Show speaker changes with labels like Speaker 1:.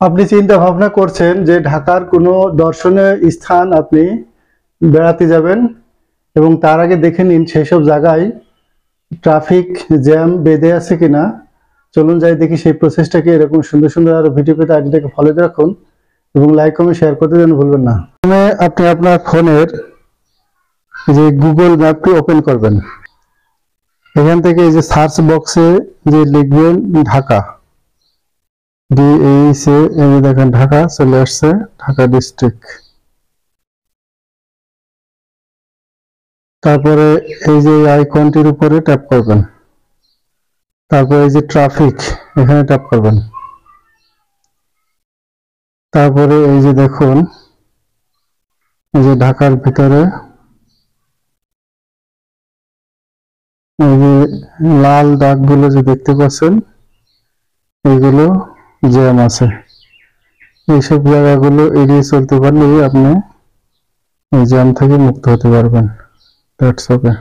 Speaker 1: আপনি চিন্তা ভাবনা করছেন যে ঢাকার কোনো দর্শনীয় স্থান আপনি বেড়াতে যাবেন এবং তার আগে দেখে নিন সেসব জায়গায় ট্রাফিক জ্যাম বেঁধে আছে কিনা। চলুন যাই দেখি সেই প্রসেসটাকে। এরকম সুন্দর সুন্দর আরো ভিডিও পেতে আইডিটাকে ফলো রাখুন এবং লাইক কমেন্ট শেয়ার করতে যেন ভুলবেন না। প্রথমে আপনি আপনার ফোনের যে গুগল ম্যাপটি ওপেন করবেন। এখান থেকে এই যে সার্চ বক্সে যে লিখবেন ঢাকা, ডিএইচএ, এই যে দেখেন ঢাকা চলে আসছে, ঢাকা ডিস্ট্রিক্ট। তারপরে এই যে আইকনটির উপরে ট্যাপ করবেন। তারপরে এই যে ট্রাফিক, এখানে ট্যাপ করবেন। তারপরে এই যে দেখুন এই যে ঢাকার ভিতরে এই যে লাল দাগগুলো যে দেখতে পাচ্ছেন, এইগুলো জ্যাম আছে। এইসব জায়গাগুলো এড়িয়ে চলতে পারলেই আপনি এই জ্যাম থেকে মুক্ত হতে পারবেন। That's okay.